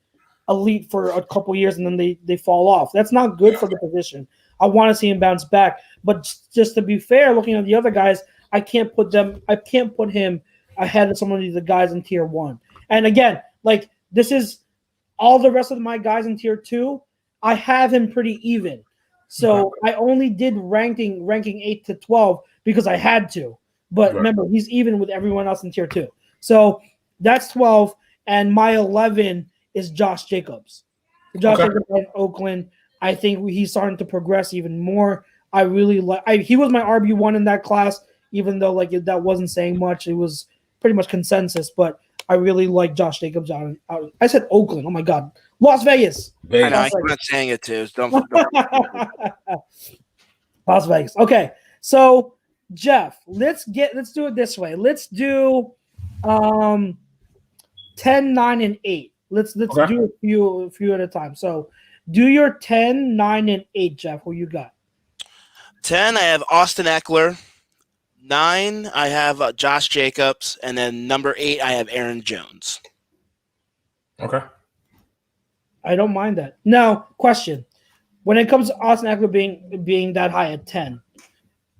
elite for a couple years and then they fall off. That's not good for the position. I want to see him bounce back. But just to be fair, looking at the other guys, I can't put him ahead of some of the guys in tier 1. And again, like this is all the rest of my guys in tier 2. I have him pretty even. So I only did ranking 8 to 12 because I had to. But remember, he's even with everyone else in tier 2. So that's 12. And my 11 is Josh Jacobs. Jacobs in Oakland. I think he's starting to progress even more. I really he was my RB1 in that class, even though like that wasn't saying much. It was pretty much consensus, but I really like Josh Jacobs out. I said Oakland. Oh my God. Las Vegas. I know, I'm not saying it too. Don't. Las Vegas. Okay. So Jeff, let's do it this way. Let's do 10, 9, and 8. Let's do a few at a time. So Do your 10, 9, and 8, Jeff. Who you got? 10, I have Austin Eckler. 9, I have Josh Jacobs. And then number 8, I have Aaron Jones. Okay. I don't mind that. Now, question. When it comes to Austin Eckler being that high at 10,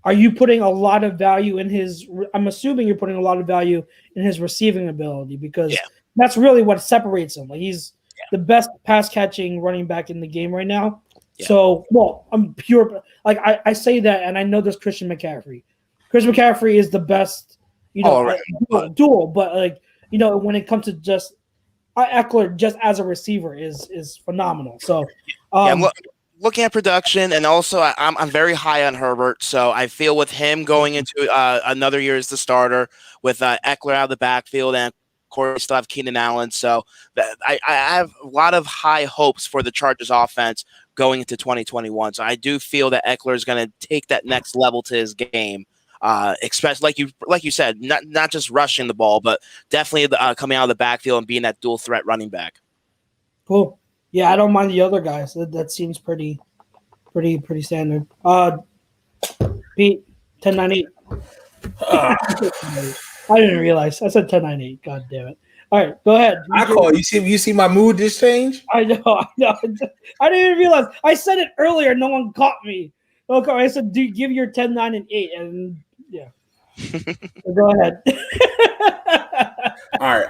are you putting a lot of value in his – I'm assuming you're putting a lot of value in his receiving ability because that's really what separates him. Like he's the best pass-catching running back in the game right now. Yeah. So, well, I'm pure – like I say that, and I know there's Christian McCaffrey. Christian McCaffrey is the best, dual. But, like, when it comes to just Eckler just as a receiver is phenomenal. So, I'm looking at production, and also I'm very high on Herbert. So I feel with him going into another year as the starter with Eckler out of the backfield, and of course still have Keenan Allen. So I have a lot of high hopes for the Chargers offense going into 2021. So I do feel that Eckler is going to take that next level to his game. Especially like you said, not just rushing the ball, but definitely coming out of the backfield and being that dual threat running back. Cool. Yeah, I don't mind the other guys. That seems pretty standard. Pete, 10-9-8. I didn't realize. I said 10-9-8. God damn it. All right, go ahead. You see my mood just change? I know. I didn't even realize. I said it earlier. No one caught me. Okay, I said, give your 10, 9, and 8, and yeah. So go ahead. All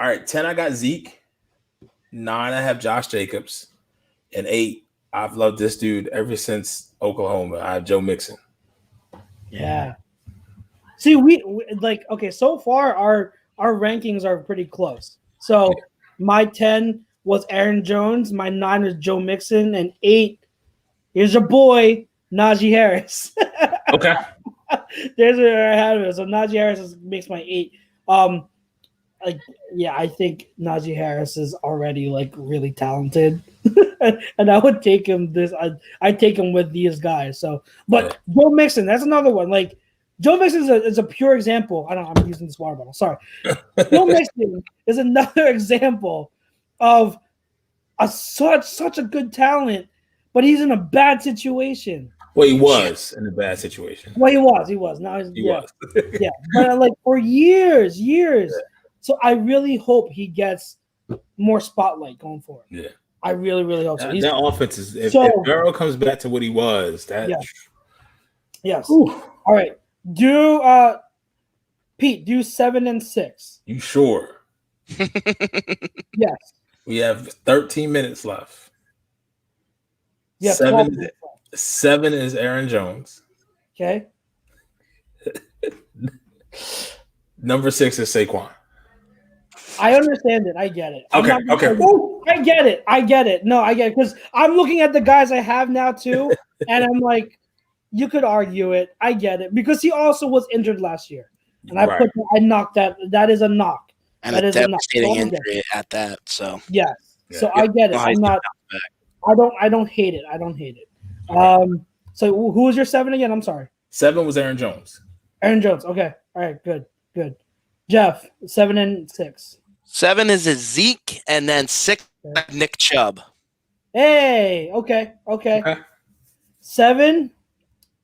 right. 10, I got Zeke. 9, I have Josh Jacobs, and 8, I've loved this dude ever since Oklahoma. I have Joe Mixon. Yeah. See, we like okay. So far, our rankings are pretty close. So my 10 was Aaron Jones. My 9 is Joe Mixon, and 8, here's your boy Najee Harris. Okay. There's where I had it. So Najee Harris makes my 8. I think Najee Harris is already like really talented, and I would take him I'd take him with these guys. So, but Joe Mixon, that's another one. Like Joe Mixon is a pure example. I'm using this water bottle. Sorry. Joe Mixon is another example of such a good talent, but he's in a bad situation. Well, he was in a bad situation. Well, he was. Now he was. Yeah, but like for years. Yeah. So I really hope he gets more spotlight going forward. Yeah. I really, really hope so. That offense is if Burrow comes back to what he was, that yes. All right. Do Pete, do 7 and 6. You sure? Yes. We have 13 minutes left. Yeah, 7 is Aaron Jones. Okay. Number 6 is Saquon. I understand it. I get it. Okay. I get it. No, I get it because I'm looking at the guys I have now too, and I'm like, you could argue it. I get it because he also was injured last year, and I knocked that. That is a knock. And a devastating injury at that. So yes. Yeah. So I get it. I'm not. I don't hate it. So who was your 7 again? I'm sorry. 7 was Aaron Jones. Aaron Jones. Okay. All right. Good. Jeff, 7 and 6. 7 is a Zeke, and then 6 Nick Chubb. Hey. Okay. 7,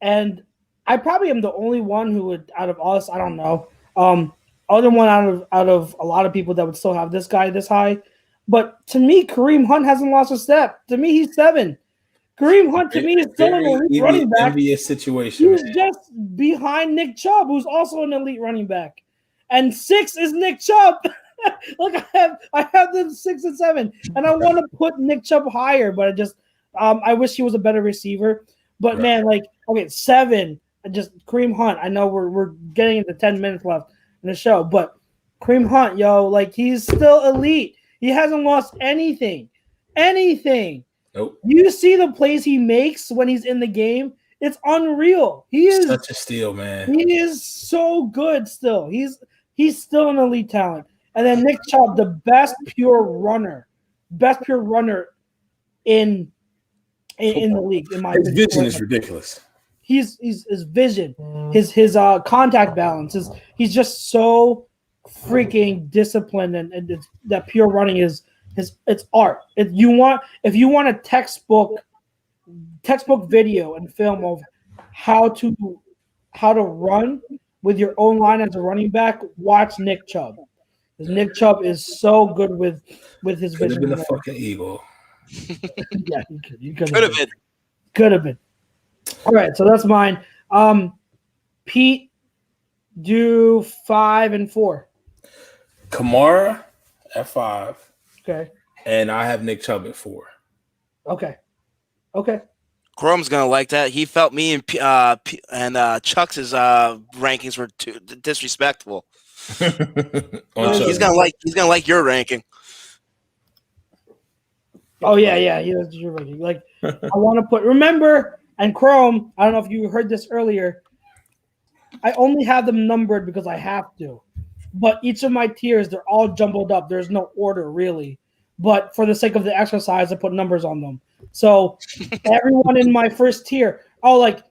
and I probably am the only one who would out of us. I don't know. Other one out of a lot of people that would still have this guy this high. But to me, Kareem Hunt hasn't lost a step. To me, he's 7. Kareem Hunt to me is still an elite running back. Envious situation. He's just behind Nick Chubb, who's also an elite running back. And 6 is Nick Chubb. Look, I have them 6 and 7, and I want to put Nick Chubb higher, but I wish he was a better receiver. But man, 7, just Kareem Hunt. I know we're getting into 10 minutes left in the show, but Kareem Hunt, he's still elite. He hasn't lost anything. Nope. You see the plays he makes when he's in the game. It's unreal. He is such a steal, man. He is so good still. He's still an elite talent. And then Nick Chubb, the best pure runner in the league. In my his vision is ridiculous. His vision, his contact balance he's just so freaking disciplined, and that pure running is It's art. If you want a textbook video and film of how to run with your own line as a running back, watch Nick Chubb. Because Nick Chubb is so good with his Could have vision. been a fucking eagle. Yeah, you could Could have been. Could have been. All right, so that's mine. Pete, do 5 and 4. Kamara at 5. Okay. And I have Nick Chubb at 4. Okay. Chrome's gonna like that. He felt me and Chuck's rankings were too disrespectful. He's gonna like your ranking. Oh yeah. You're right. Like I want to put. Remember, and Chrome. I don't know if you heard this earlier. I only have them numbered because I have to. But each of my tiers, they're all jumbled up. There's no order really. But for the sake of the exercise, I put numbers on them. So everyone in my first tier, like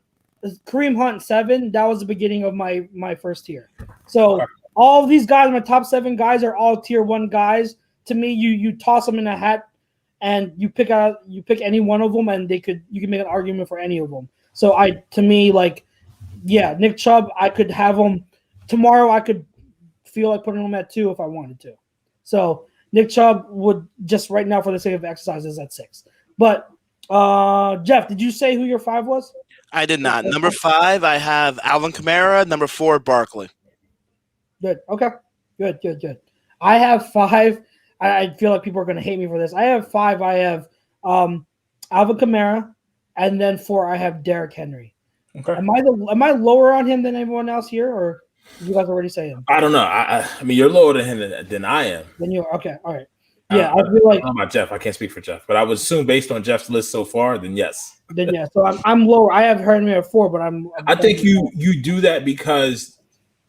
Kareem Hunt 7, that was the beginning of my first tier. So all of these guys, my top 7 guys, are all tier 1 guys. To me, you toss them in a hat and you pick any one of them, and you can make an argument for any of them. So Nick Chubb, I could have him tomorrow. I could feel like putting him at 2 if I wanted to. So Nick Chubb would just right now, for the sake of exercises, at 6. But Jeff, did you say who your 5 was? I did not. Number 5, I have Alvin Kamara. Number 4, Barkley. Good. Okay. Good. I have 5. I feel like people are going to hate me for this. I have 5. I have Alvin Kamara, and then 4, I have Derrick Henry. Okay. Am I lower on him than everyone else here, or did you guys already say him? I don't know. I mean, you're lower than him than I am. Then you're okay. All right. Yeah, I feel like I don't know about Jeff. I can't speak for Jeff, but I would assume based on Jeff's list so far, then yes. Then yeah. So I'm lower. I have Henry at 4, but I think you do that because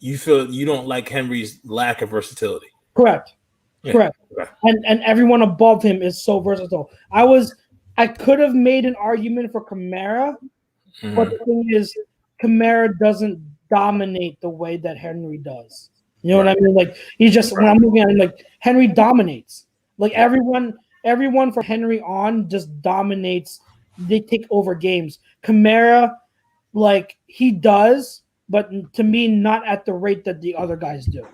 you feel you don't like Henry's lack of versatility. Correct. Yeah. Correct. Okay. And everyone above him is so versatile. I could have made an argument for Kamara, but the thing is, Kamara doesn't dominate the way that Henry does. You know what I mean? Like he just when I'm looking at him, like Henry dominates. Like everyone from Henry on just dominates. They take over games. Kamara, like he does, but to me, not at the rate that the other guys do.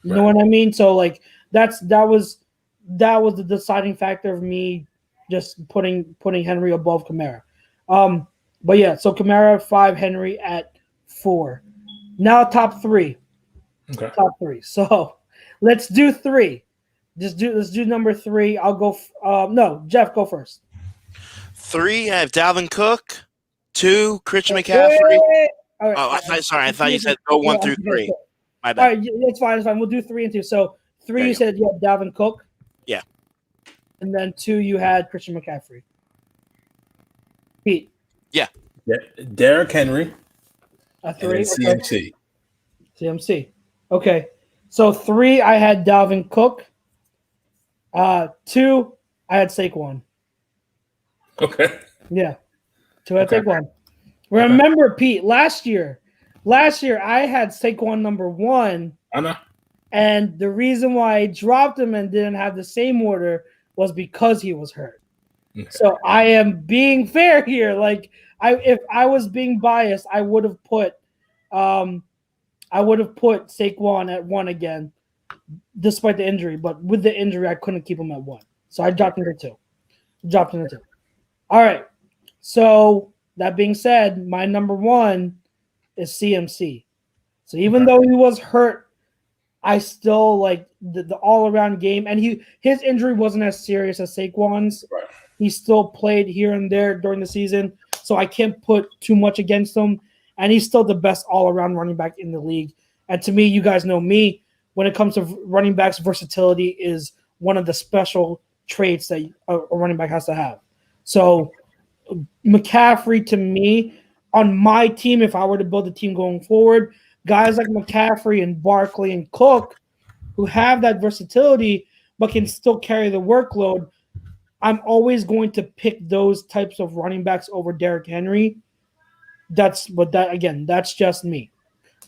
You know what I mean? So like that was the deciding factor of me just putting Henry above Kamara. But yeah, so Kamara at 5, Henry at 4. Now top 3. Okay. Top 3. So let's do 3. Let's do number 3. I'll go. No, Jeff, go first. 3, I have Dalvin Cook. 2, Christian McCaffrey. Right. Oh, I thought you said go 1 through 3. My bad. All right, it's fine. We'll do 3 and 2. So 3, you said you had Dalvin Cook. Yeah. And then 2, you had Christian McCaffrey. Pete. Yeah. Derrick Henry. At And 3. then CMC. CMC. Okay. So 3, I had Dalvin Cook. 2, I had Saquon. Okay. Yeah. 2, I had Saquon. Remember, Pete, last year I had Saquon number 1. I know. And the reason why I dropped him and didn't have the same order was because he was hurt. Okay. So I am being fair here. Like if I was being biased, I would have put Saquon at 1 again, despite the injury. But with the injury, I couldn't keep him at 1. So I dropped him to 2. All right. So that being said, my number 1 is CMC. So even though he was hurt, I still like the all-around game. And his injury wasn't as serious as Saquon's. Right. He still played here and there during the season. So I can't put too much against him. And he's still the best all-around running back in the league. And to me, you guys know me, when it comes to running backs, versatility is one of the special traits that a running back has to have. So McCaffrey, to me, on my team, if I were to build a team going forward, guys like McCaffrey and Barkley and Cook, who have that versatility but can still carry the workload, I'm always going to pick those types of running backs over Derrick Henry. That's just me.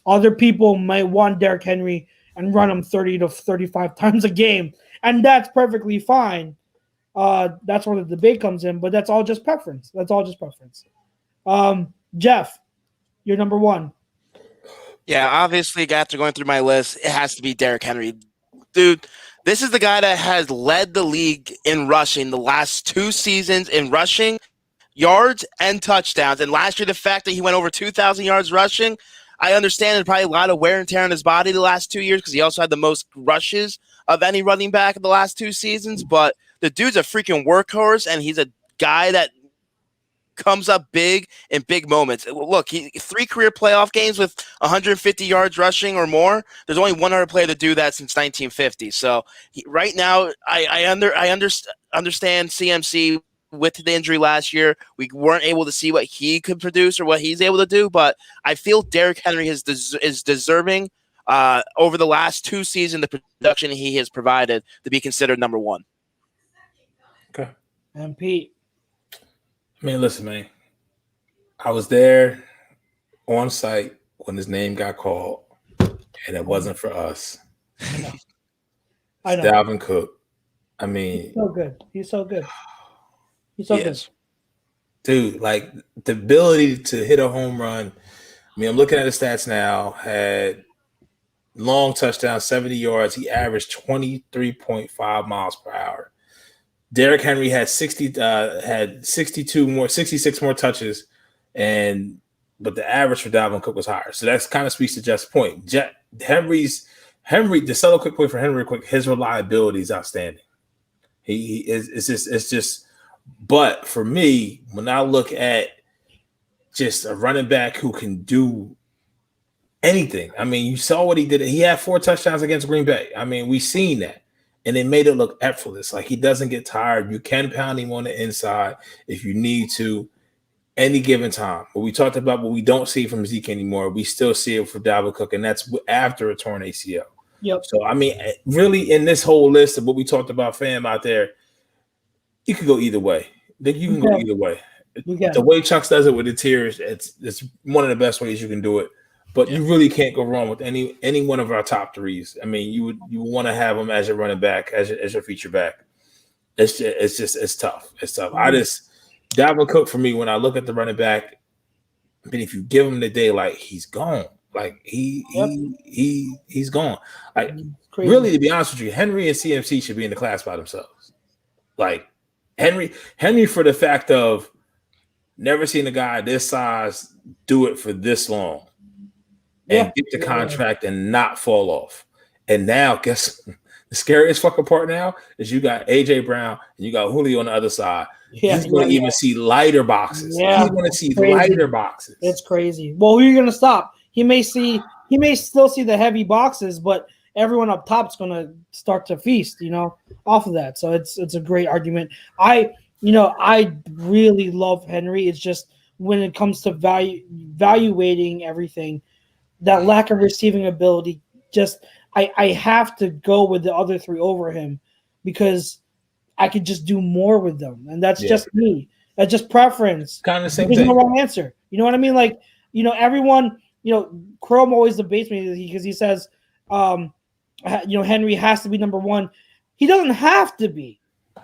Other people might want Derrick Henry and run him 30 to 35 times a game, and that's perfectly fine. That's where the debate comes in, but that's all just preference. Jeff, you're number one. Yeah, obviously, after going through my list, it has to be Derrick Henry. Dude, this is the guy that has led the league in rushing the last 2 seasons in rushing yards and touchdowns. And last year, the fact that he went over 2,000 yards rushing, I understand there's probably a lot of wear and tear on his body the last 2 years because he also had the most rushes of any running back in the last 2 seasons. But the dude's a freaking workhorse, and he's a guy that comes up big in big moments. Look, 3 career playoff games with 150 yards rushing or more. There's only one other player to do that since 1950. So right now, I understand CMC with the injury last year. We weren't able to see what he could produce or what he's able to do, but I feel Derrick Henry is deserving over the last 2 seasons, the production he has provided to be considered number one. Okay. And Pete. I mean, listen, man. I was there on site when his name got called, and it wasn't for us. I know. Dalvin Cook. I mean, he's so good. He's so good. He's so good. Dude, like the ability to hit a home run. I mean, I'm looking at the stats now. Had long touchdown, 70 yards. He averaged 23.5 miles per hour. Derrick Henry had 66 more touches, but the average for Dalvin Cook was higher. So that kind of speaks to Jeff's point. The subtle quick point for Henry, his reliability is outstanding. It's just. But for me, when I look at just a running back who can do anything, I mean, you saw what he did. He had 4 touchdowns against Green Bay. I mean, we've seen that. And it made it look effortless. Like he doesn't get tired. You can pound him on the inside if you need to any given time. But we talked about what we don't see from Zeke anymore. We still see it for Dalvin Cook, and that's after a torn ACL. Yep. So, I mean, really in this whole list of what we talked about, fam, out there, you could go either way. You can go either way. The way Chucks does it with the tiers, it's one of the best ways you can do it. But you really can't go wrong with any one of our top 3s. I mean, you would want to have them as your running back, as your feature back. It's tough. It's tough. Mm-hmm. Dalvin Cook for me, when I look at the running back, I mean, if you give him the day, like he's gone. Like he's gone. Like really, to be honest with you, Henry and CMC should be in the class by themselves. Like Henry for the fact of never seen a guy this size do it for this long. And get the contract and not fall off. And now, guess the scariest fucking part now is you got AJ Brown and you got Julio on the other side. He's going to even see lighter boxes. Yeah, he's going to see lighter boxes. It's crazy. Well, who are you going to stop? He may still see the heavy boxes, but everyone up top is going to start to feast, off of that. So it's a great argument. I really love Henry. It's just when it comes to evaluating everything, that lack of receiving ability, I have to go with the other 3 over him because I could just do more with them. And that's just me. That's just preference. Kind of the same There's thing. no wrong answer. You know what I mean? Like, everyone, Chrome always debates me because he says, Henry has to be number 1. He doesn't have to be.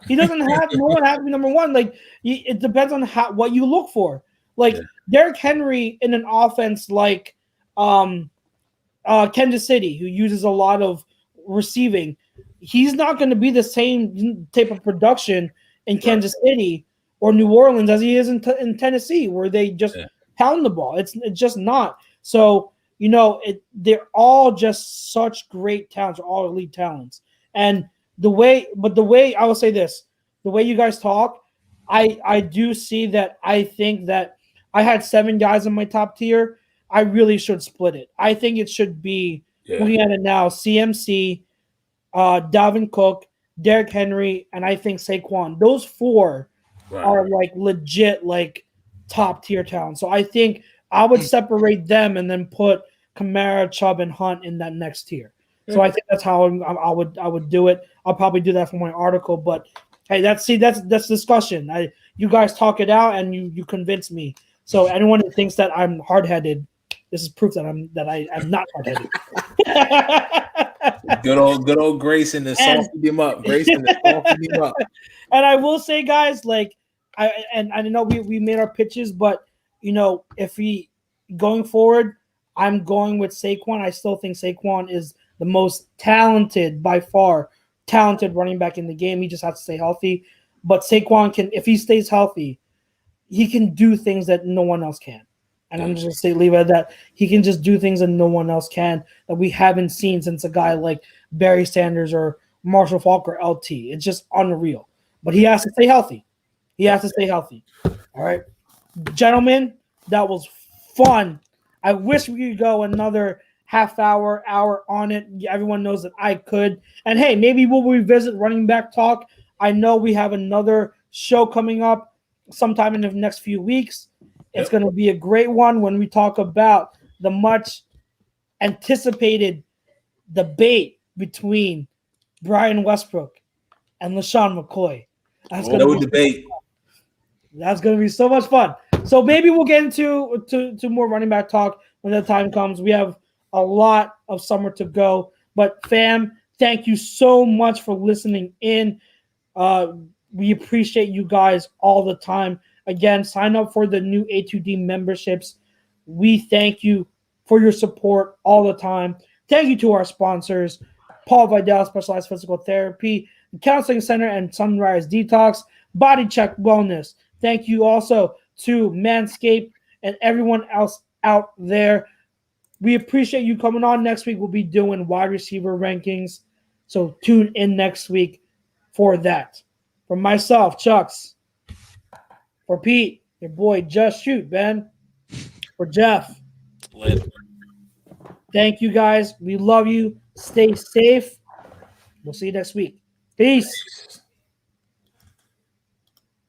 No one has to be number 1. Like, it depends on what you look for. Like, Derrick Henry in an offense like Kansas City, who uses a lot of receiving, he's not going to be the same type of production in Kansas City or New Orleans as he is in Tennessee, where they just pound the ball. It's just not. So, they're all just such great talents, all elite talents. And the way I will say this, the way you guys talk, I do see that. I think that I had 7 guys in my top tier. I really should split it. I think it should be, looking at it now, CMC, Dalvin Cook, Derrick Henry, and I think Saquon. Those 4 are like legit, like top tier talent. So I think I would separate them and then put Kamara, Chubb, and Hunt in that next tier. So I think that's how I would do it. I'll probably do that for my article. But hey, that's discussion. You guys talk it out and you convince me. So anyone who thinks that I'm hard-headed, this is proof that I'm not hard-headed. Good old Grayson that softened him up. Grayson that softened him up. And I will say, guys, like I know we made our pitches, but if we going forward, I'm going with Saquon. I still think Saquon is the most talented, by far, talented running back in the game. He just has to stay healthy. But Saquon can, if he stays healthy, he can do things that no one else can. And I'm just going to leave it at that. He can just do things that no one else can that we haven't seen since a guy like Barry Sanders or Marshall Faulk or LT. It's just unreal. But he has to stay healthy. He has to stay healthy. All right. Gentlemen, that was fun. I wish we could go another half hour on it. Everyone knows that I could. And hey, maybe we'll revisit running back talk. I know we have another show coming up sometime in the next few weeks. It's going to be a great one when we talk about the much anticipated debate between Brian Westbrook and LaShawn McCoy. That's going to be That's going to be so much fun. So maybe we'll get into more running back talk when the time comes. We have a lot of summer to go. But fam, thank you so much for listening in. We appreciate you guys all the time. Again, sign up for the new A2D memberships. We thank you for your support all the time. Thank you to our sponsors, Paul Vidal Specialized Physical Therapy, Counseling Center, and Sunrise Detox, Body Check Wellness. Thank you also to Manscaped and everyone else out there. We appreciate you coming on. Next week, we'll be doing wide receiver rankings. So tune in next week for that. For myself, Chucks. For Pete, your boy, Just Shoot, Ben. For Jeff. Later. Thank you, guys. We love you. Stay safe. We'll see you next week. Peace.